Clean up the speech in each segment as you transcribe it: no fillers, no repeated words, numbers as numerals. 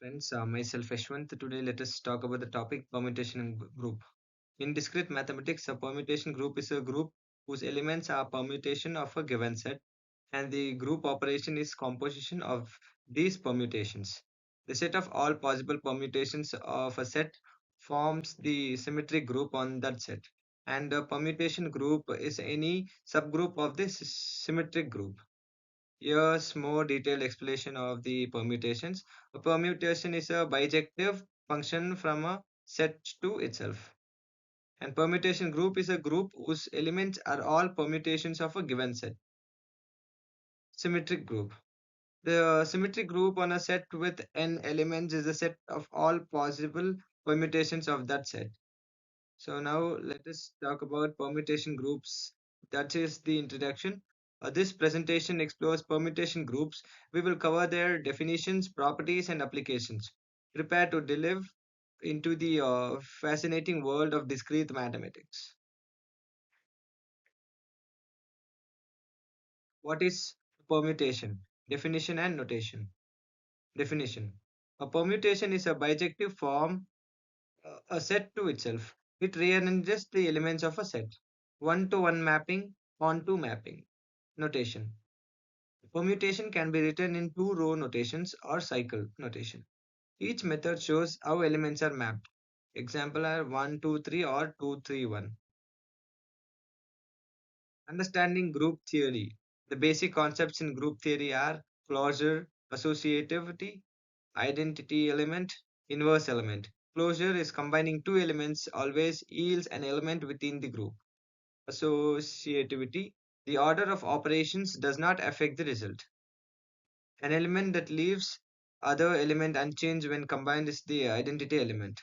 Friends, myself Ashwant. Today, let us talk about the topic permutation group. In discrete mathematics, a permutation group is a group whose elements are permutation of a given set, and the group operation is composition of these permutations. The set of all possible permutations of a set forms the symmetric group on that set, and a permutation group is any subgroup of this symmetric group. Here's more detailed explanation of the permutations. A permutation is a bijective function from a set to itself. And permutation group is a group whose elements are all permutations of a given set. Symmetric group. The symmetric group on a set with n elements is a set of all possible permutations of that set. So now let us talk about permutation groups. That is the introduction. This presentation explores permutation groups. We will cover their definitions, properties, and applications. Prepare to delve into the fascinating world of discrete mathematics. What is permutation? Definition and notation. Definition. A permutation is a bijective form, a set to itself. It rearranges the elements of a set. One-to-one mapping, onto mapping. Notation. Permutation can be written in two-row notations or cycle notation. Each method shows how elements are mapped. Example are 1, 2, 3 or 2, 3, 1. Understanding group theory. The basic concepts in group theory are closure, associativity, identity element, inverse element. Closure is combining two elements always yields an element within the group. Associativity. The order of operations does not affect the result. An element that leaves other element unchanged when combined is the identity element.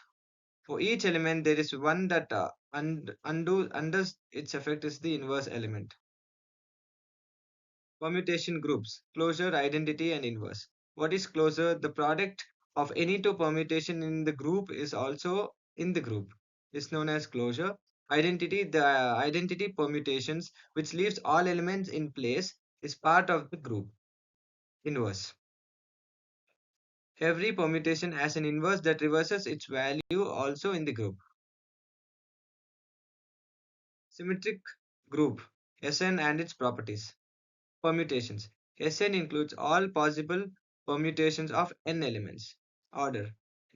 For each element, there is one that undoes its effect is the inverse element. Permutation groups, closure, identity, and inverse. What is closure? The product of any two permutation in the group is also in the group. Is known as closure. Identity, the identity permutations, which leaves all elements in place, is part of the group. Inverse. Every permutation has an inverse that reverses its value also in the group. Symmetric group, Sn and its properties. Permutations. Sn includes all possible permutations of n elements. Order.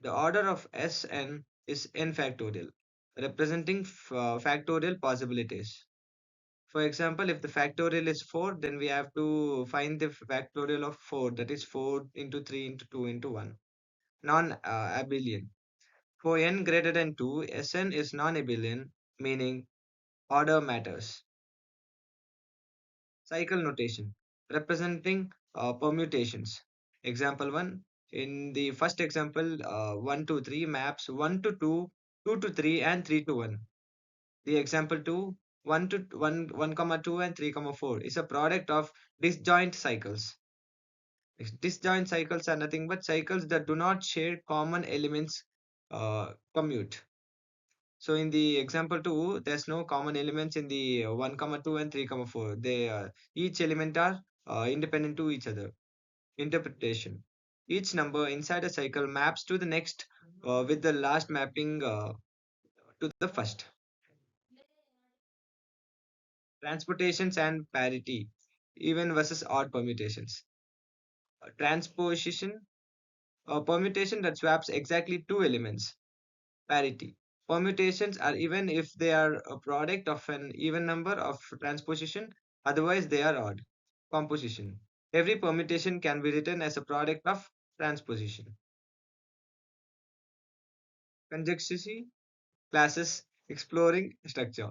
The order of Sn is n factorial, representing factorial possibilities. For example, if the factorial is 4, then we have to find the factorial of 4, that is 4 into 3 into 2 into 1. Non-abelian. For n greater than 2, Sn is non-abelian, meaning order matters. Cycle notation representing permutations. Example 1. In the first example, 1 to 3 maps 1 to 2, 2 to 3, and 3 to 1. The example 2, 1 to 1, 1 comma 2, and 3 comma 4 is a product of disjoint cycles. Disjoint cycles are nothing but cycles that do not share common elements commute. So in the example 2, there's no common elements in the 1 comma 2 and 3 comma 4. They each element are independent to each other. Interpretation. Each number inside a cycle maps to the next with the last mapping to the first. Transportations and parity. Even versus odd permutations. Transposition. A permutation that swaps exactly two elements. Parity. Permutations are even if they are a product of an even number of transposition, otherwise they are odd. Composition. Every permutation can be written as a product of transposition. Conjugacy classes exploring structure.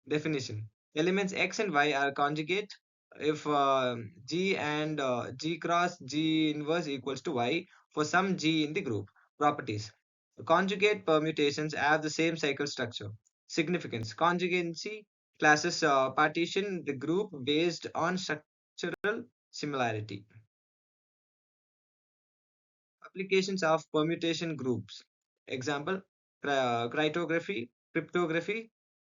Definition. Elements x and y are conjugate if g and g cross g inverse equals to y for some g in the group. Properties. Conjugate permutations have the same cycle structure. Significance. Conjugacy classes partition the group based on structural similarity. Applications of permutation groups. Example, cryptography,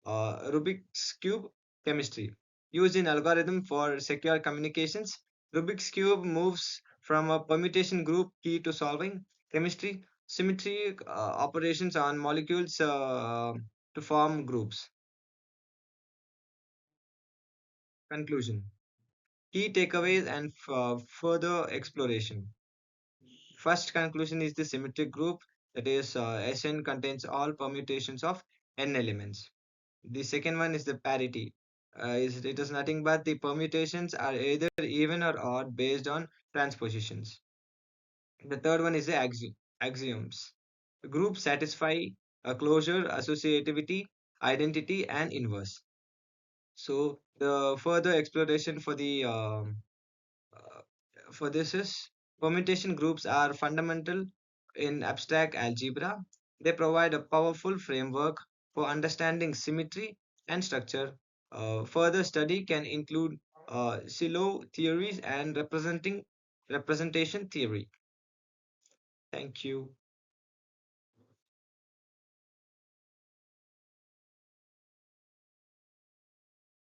Rubik's Cube, chemistry. Used in algorithm for secure communications, Rubik's Cube moves from a permutation group key to solving. Chemistry, symmetry operations on molecules to form groups. Conclusion. Key takeaways and further exploration. First conclusion is the symmetric group, that is, Sn contains all permutations of n elements. The second one is the parity. It is nothing but the permutations are either even or odd based on transpositions. The third one is the axioms. The groups satisfy a closure, associativity, identity, and inverse. So the further exploration uh, for this is permutation groups are fundamental in abstract algebra. They provide a powerful framework for understanding symmetry and structure. Further study can include silo theories and representation theory. Thank you.